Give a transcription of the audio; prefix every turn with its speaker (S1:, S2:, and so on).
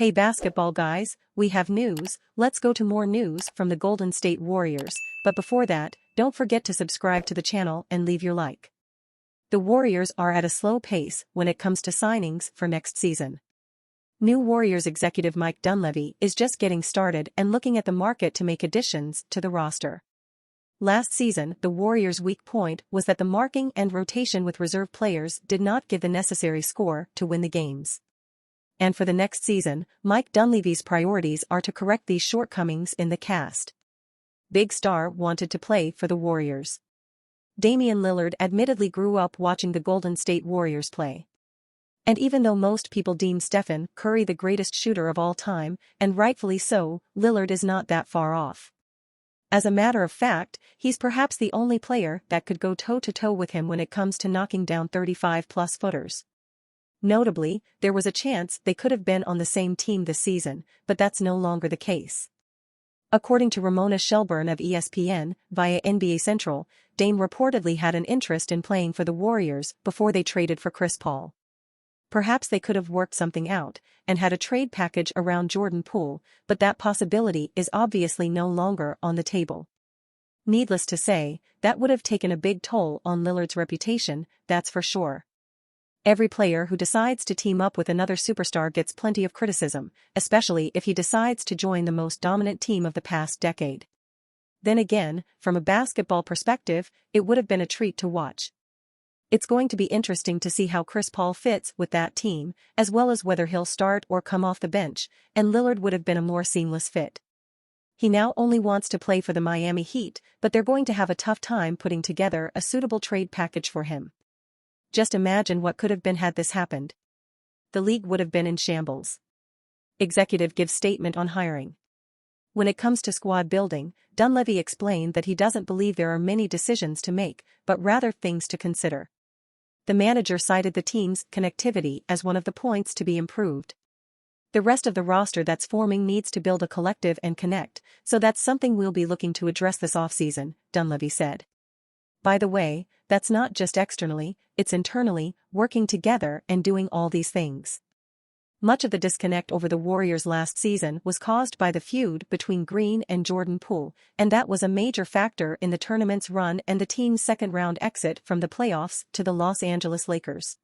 S1: Hey basketball guys, we have news. Let's go to more news from the Golden State Warriors, but before that, don't forget to subscribe to the channel and leave your like. The Warriors are at a slow pace when it comes to signings for next season. New Warriors executive Mike Dunleavy is just getting started and looking at the market to make additions to the roster. Last season, the Warriors' weak point was that the marking and rotation with reserve players did not give the necessary score to win the games. And for the next season, Mike Dunleavy's priorities are to correct these shortcomings in the cast. Big Star wanted to play for the Warriors. Damian Lillard admittedly grew up watching the Golden State Warriors play. And even though most people deem Stephen Curry the greatest shooter of all time, and rightfully so, Lillard is not that far off. As a matter of fact, he's perhaps the only player that could go toe-to-toe with him when it comes to knocking down 35-plus footers. Notably, there was a chance they could have been on the same team this season, but that's no longer the case. According to Ramona Shelburne of ESPN, via NBA Central, Dame reportedly had an interest in playing for the Warriors before they traded for Chris Paul. Perhaps they could have worked something out and had a trade package around Jordan Poole, but that possibility is obviously no longer on the table. Needless to say, that would have taken a big toll on Lillard's reputation, that's for sure. Every player who decides to team up with another superstar gets plenty of criticism, especially if he decides to join the most dominant team of the past decade. Then again, from a basketball perspective, it would have been a treat to watch. It's going to be interesting to see how Chris Paul fits with that team, as well as whether he'll start or come off the bench, and Lillard would have been a more seamless fit. He now only wants to play for the Miami Heat, but they're going to have a tough time putting together a suitable trade package for him. Just imagine what could have been had this happened. The league would have been in shambles. Executive gives statement on hiring. When it comes to squad building, Dunleavy explained that he doesn't believe there are many decisions to make, but rather things to consider. The manager cited the team's connectivity as one of the points to be improved. The rest of the roster that's forming needs to build a collective and connect, so that's something we'll be looking to address this offseason, Dunleavy said. By the way, that's not just externally, it's internally, working together and doing all these things. Much of the disconnect over the Warriors last season was caused by the feud between Green and Jordan Poole, and that was a major factor in the tournament's run and the team's second-round exit from the playoffs to the Los Angeles Lakers.